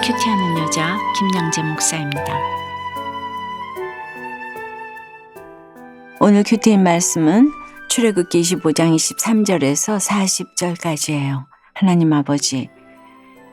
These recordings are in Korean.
큐티하는 여자 김양재 목사입니다. 오늘 큐티인 말씀은 출애굽기 25장 23절에서 40절까지예요. 하나님 아버지,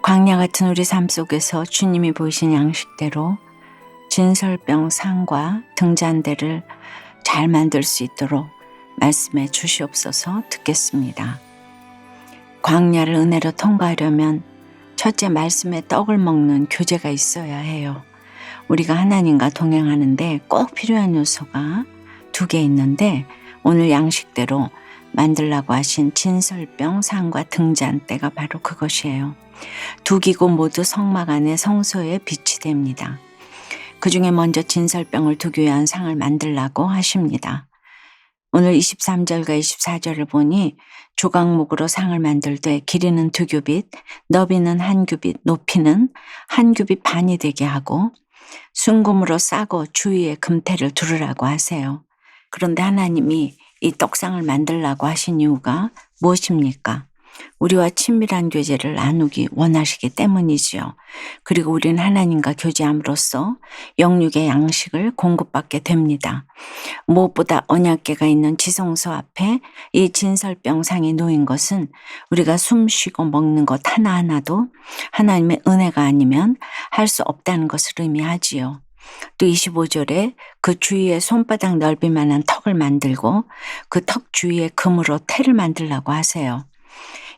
광야 같은 우리 삶 속에서 주님이 보이신 양식대로 진설병 상과 등잔대를 잘 만들 수 있도록 말씀해 주시옵소서. 듣겠습니다. 광야를 은혜로 통과하려면 첫째, 말씀의 떡을 먹는 교제가 있어야 해요. 우리가 하나님과 동행하는데 꼭 필요한 요소가 2개 있는데, 오늘 양식대로 만들라고 하신 진설병 상과 등잔대가 바로 그것이에요. 2 기구 모두 성막 안에 성소에 빛이 됩니다. 그 중에 먼저 진설병을 두기 위한 상을 만들라고 하십니다. 오늘 23절과 24절을 보니 조각목으로 상을 만들 때 길이는 2규빗, 너비는 1규빗, 높이는 1규빗 반이 되게 하고 순금으로 싸고 주위에 금태를 두르라고 하세요. 그런데 하나님이 이 떡상을 만들라고 하신 이유가 무엇입니까? 우리와 친밀한 교제를 나누기 원하시기 때문이지요. 그리고 우리는 하나님과 교제함으로써 영육의 양식을 공급받게 됩니다. 무엇보다 언약궤가 있는 지성소 앞에 이 진설병상이 놓인 것은 우리가 숨 쉬고 먹는 것 하나하나도 하나님의 은혜가 아니면 할 수 없다는 것을 의미하지요. 또 25절에 그 주위에 손바닥 넓이만한 턱을 만들고 그 턱 주위에 금으로 태를 만들라고 하세요.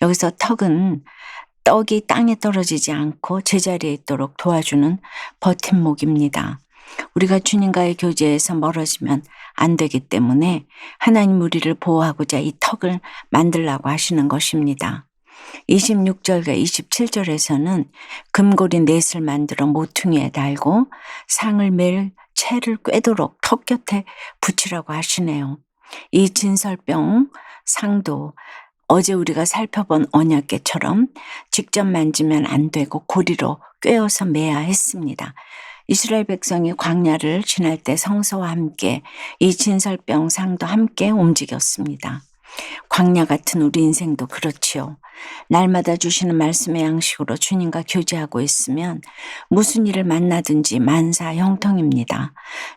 여기서 턱은 떡이 땅에 떨어지지 않고 제자리에 있도록 도와주는 버팀목입니다. 우리가 주님과의 교제에서 멀어지면 안 되기 때문에 하나님 우리를 보호하고자 이 턱을 만들라고 하시는 것입니다. 26절과 27절에서는 금고리 넷을 만들어 모퉁이에 달고 상을 맬 채를 꿰도록 턱 곁에 붙이라고 하시네요. 이 진설병 상도 어제 우리가 살펴본 언약궤처럼 직접 만지면 안 되고 고리로 꿰어서 매야 했습니다. 이스라엘 백성이 광야를 지날 때 성소와 함께 이 진설병 상도 함께 움직였습니다. 광야 같은 우리 인생도 그렇지요. 날마다 주시는 말씀의 양식으로 주님과 교제하고 있으면 무슨 일을 만나든지 만사 형통입니다.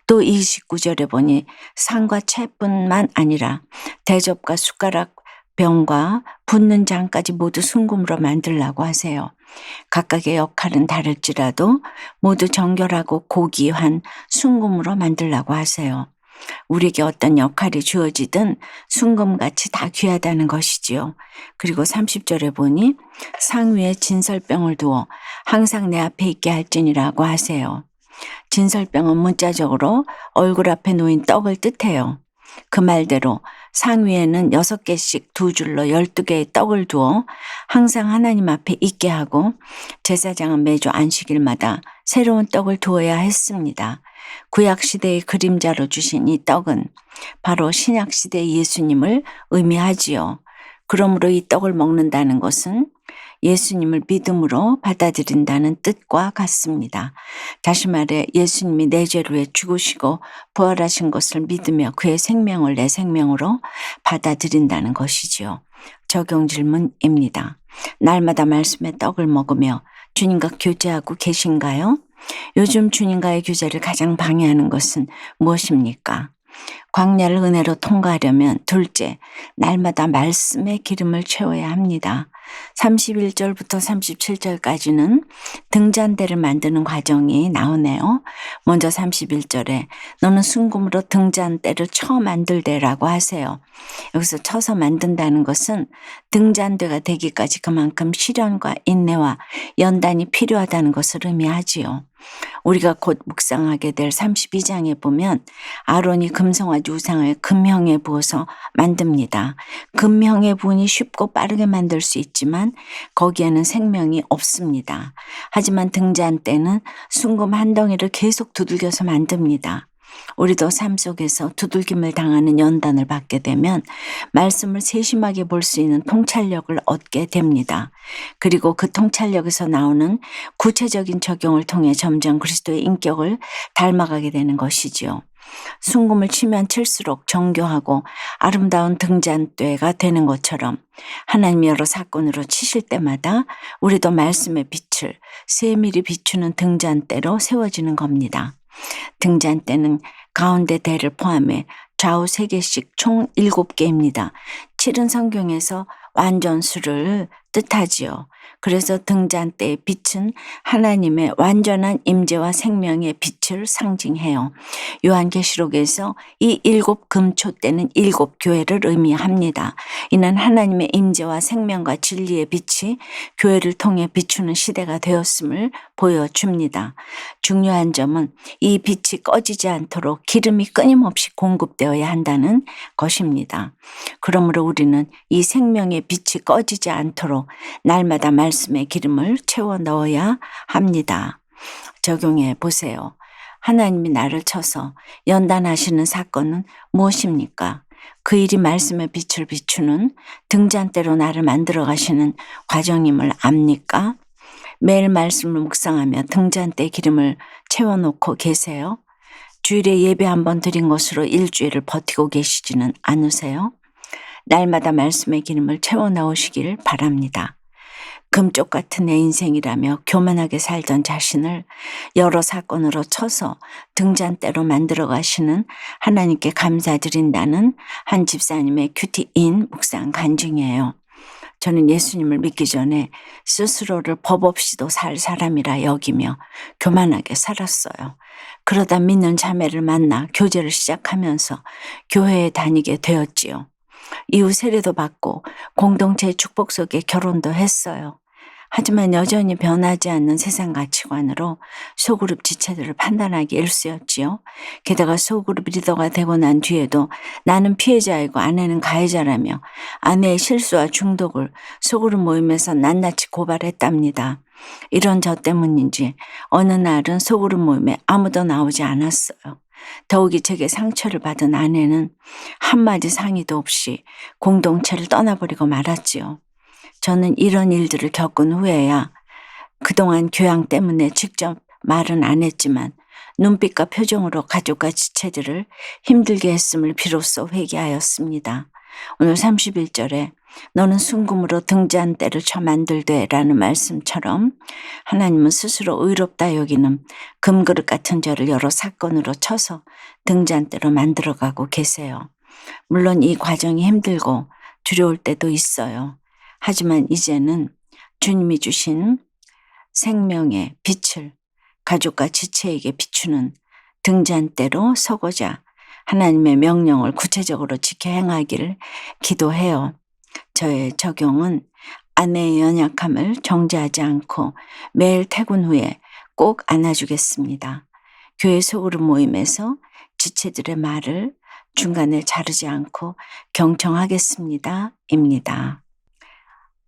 또 29절에 보니 상과 채뿐만 아니라 대접과 숟가락, 병과 붓는 장까지 모두 순금으로 만들라고 하세요. 각각의 역할은 다를지라도 모두 정결하고 고귀한 순금으로 만들라고 하세요. 우리에게 어떤 역할이 주어지든 순금같이 다 귀하다는 것이지요. 그리고 30절에 보니 상 위에 진설병을 두어 항상 내 앞에 있게 할지니라고 하세요. 진설병은 문자적으로 얼굴 앞에 놓인 떡을 뜻해요. 그 말대로 상 위에는 6개씩 2줄로 12개의 떡을 두어 항상 하나님 앞에 있게 하고 제사장은 매주 안식일마다 새로운 떡을 두어야 했습니다. 구약시대의 그림자로 주신 이 떡은 바로 신약시대의 예수님을 의미하지요. 그러므로 이 떡을 먹는다는 것은 예수님을 믿음으로 받아들인다는 뜻과 같습니다. 다시 말해 예수님이 내 죄를 위해 죽으시고 부활하신 것을 믿으며 그의 생명을 내 생명으로 받아들인다는 것이지요. 적용 질문입니다. 날마다 말씀의 떡을 먹으며 주님과 교제하고 계신가요? 요즘 주님과의 교제를 가장 방해하는 것은 무엇입니까? 광야를 은혜로 통과하려면 둘째, 날마다 말씀의 기름을 채워야 합니다. 31절부터 37절까지는 등잔대를 만드는 과정이 나오네요. 먼저 31절에 너는 순금으로 등잔대를 쳐 만들되라고 하세요. 여기서 쳐서 만든다는 것은 등잔대가 되기까지 그만큼 시련과 인내와 연단이 필요하다는 것을 의미하지요. 우리가 곧 묵상하게 될 32장에 보면 아론이 금송아지 우상을 금형에 부어서 만듭니다. 금형에 부으니 쉽고 빠르게 만들 수 있지만 거기에는 생명이 없습니다. 하지만 등잔대는 순금 한 덩이를 계속 두들겨서 만듭니다. 우리도 삶 속에서 두들김을 당하는 연단을 받게 되면 말씀을 세심하게 볼 수 있는 통찰력을 얻게 됩니다. 그리고 그 통찰력에서 나오는 구체적인 적용을 통해 점점 그리스도의 인격을 닮아가게 되는 것이지요. 순금을 치면 칠수록 정교하고 아름다운 등잔대가 되는 것처럼 하나님이 여러 사건으로 치실 때마다 우리도 말씀의 빛을 세밀히 비추는 등잔대로 세워지는 겁니다. 등잔대는 가운데 대를 포함해 좌우 3개씩 총 7개입니다. 7은 성경에서 완전수를 뜻하지요. 그래서 등잔대의 빛은 하나님의 완전한 임재와 생명의 빛을 상징해요. 요한계시록에서 이 7 금초대는 7 교회를 의미합니다. 이는 하나님의 임재와 생명과 진리의 빛이 교회를 통해 비추는 시대가 되었음을 보여줍니다. 중요한 점은 이 빛이 꺼지지 않도록 기름이 끊임없이 공급되어야 한다는 것입니다. 그러므로 우리는 이 생명의 빛이 꺼지지 않도록 날마다 말씀의 기름을 채워 넣어야 합니다. 적용해 보세요. 하나님이 나를 쳐서 연단하시는 사건은 무엇입니까? 그 일이 말씀의 빛을 비추는 등잔대로 나를 만들어 가시는 과정임을 압니까? 매일 말씀을 묵상하며 등잔대 기름을 채워놓고 계세요? 주일에 예배 한번 드린 것으로 일주일을 버티고 계시지는 않으세요? 날마다 말씀의 기름을 채워 넣으시길 바랍니다. 금쪽 같은 내 인생이라며 교만하게 살던 자신을 여러 사건으로 쳐서 등잔대로 만들어 가시는 하나님께 감사드린다는 한 집사님의 큐티인 묵상 간증이에요. 저는 예수님을 믿기 전에 스스로를 법 없이도 살 사람이라 여기며 교만하게 살았어요. 그러다 믿는 자매를 만나 교제를 시작하면서 교회에 다니게 되었지요. 이후 세례도 받고 공동체의 축복 속에 결혼도 했어요. 하지만 여전히 변하지 않는 세상 가치관으로 소그룹 지체들을 판단하기 일쑤였지요. 게다가 소그룹 리더가 되고 난 뒤에도 나는 피해자이고 아내는 가해자라며 아내의 실수와 중독을 소그룹 모임에서 낱낱이 고발했답니다. 이런 저 때문인지 어느 날은 소그룹 모임에 아무도 나오지 않았어요. 더욱이 제게 상처를 받은 아내는 한마디 상의도 없이 공동체를 떠나버리고 말았지요. 저는 이런 일들을 겪은 후에야 그동안 교양 때문에 직접 말은 안 했지만 눈빛과 표정으로 가족과 지체들을 힘들게 했음을 비로소 회개하였습니다. 오늘 31절에 너는 순금으로 등잔대를 쳐 만들되 라는 말씀처럼 하나님은 스스로 의롭다 여기는 금그릇 같은 저를 여러 사건으로 쳐서 등잔대로 만들어가고 계세요. 물론 이 과정이 힘들고 두려울 때도 있어요. 하지만 이제는 주님이 주신 생명의 빛을 가족과 지체에게 비추는 등잔대로 서고자 하나님의 명령을 구체적으로 지켜 행하기를 기도해요. 저의 적용은 아내의 연약함을 정죄하지 않고 매일 퇴근 후에 꼭 안아주겠습니다. 교회 소그룹 모임에서 지체들의 말을 중간에 자르지 않고 경청하겠습니다. 입니다.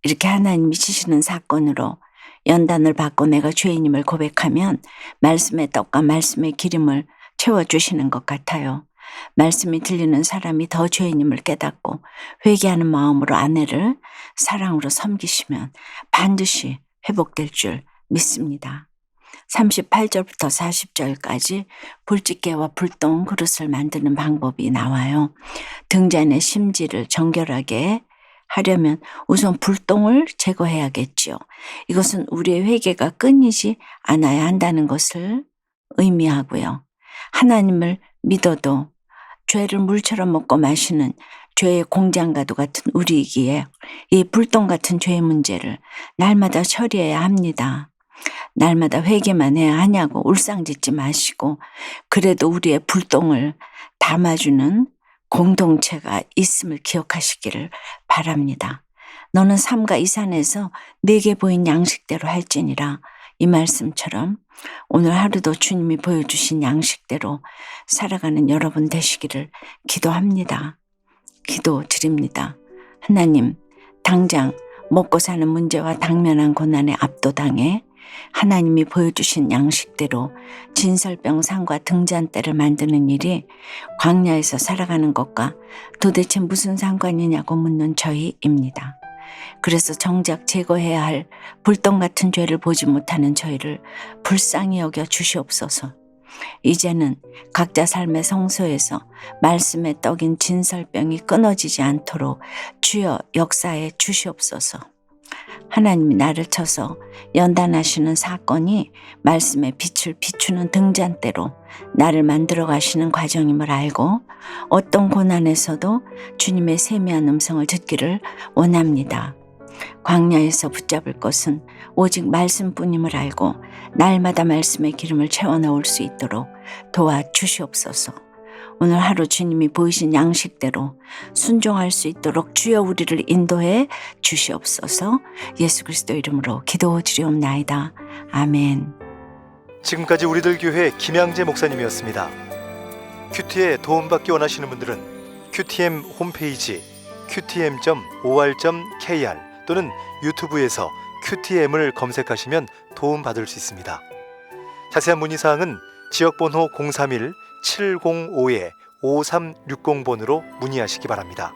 이렇게 하나님이 치시는 사건으로 연단을 받고 내가 죄인임을 고백하면 말씀의 떡과 말씀의 기름을 채워주시는 것 같아요. 말씀이 들리는 사람이 더 죄인임을 깨닫고 회개하는 마음으로 아내를 사랑으로 섬기시면 반드시 회복될 줄 믿습니다. 38절부터 40절까지 불집게와 불똥 그릇을 만드는 방법이 나와요. 등잔의 심지를 정결하게 하려면 우선 불똥을 제거해야겠지요. 이것은 우리의 회개가 끊이지 않아야 한다는 것을 의미하고요. 하나님을 믿어도 죄를 물처럼 먹고 마시는 죄의 공장과도 같은 우리이기에 이 불똥 같은 죄의 문제를 날마다 처리해야 합니다. 날마다 회개만 해야 하냐고 울상짓지 마시고 그래도 우리의 불똥을 담아주는 공동체가 있음을 기억하시기를 바랍니다. 너는 삼가 이 산에서 내게 보인 양식대로 할지니라. 이 말씀처럼 오늘 하루도 주님이 보여주신 양식대로 살아가는 여러분 되시기를 기도합니다. 기도드립니다. 하나님, 당장 먹고 사는 문제와 당면한 고난에 압도당해 하나님이 보여주신 양식대로 진설병상과 등잔대를 만드는 일이 광야에서 살아가는 것과 도대체 무슨 상관이냐고 묻는 저희입니다. 그래서 정작 제거해야 할 불똥 같은 죄를 보지 못하는 저희를 불쌍히 여겨 주시옵소서. 이제는 각자 삶의 성소에서 말씀의 떡인 진설병이 끊어지지 않도록 주여 역사에 주시옵소서. 하나님이 나를 쳐서 연단하시는 사건이 말씀의 빛을 비추는 등잔대로 나를 만들어 가시는 과정임을 알고 어떤 고난에서도 주님의 세미한 음성을 듣기를 원합니다. 광야에서 붙잡을 것은 오직 말씀뿐임을 알고 날마다 말씀의 기름을 채워 넣을 수 있도록 도와주시옵소서. 오늘 하루 주님이 보이신 양식대로 순종할 수 있도록 주여 우리를 인도해 주시옵소서. 예수 그리스도 이름으로 기도드리옵나이다. 아멘. 지금까지 우리들 교회 김양재 목사님이었습니다. 큐티에 도움받기 원하시는 분들은 QTM 홈페이지 qtm.or.kr 또는 유튜브에서 QTM을 검색하시면 도움받을 수 있습니다. 자세한 문의사항은 지역번호 031-705-5360번으로 문의하시기 바랍니다.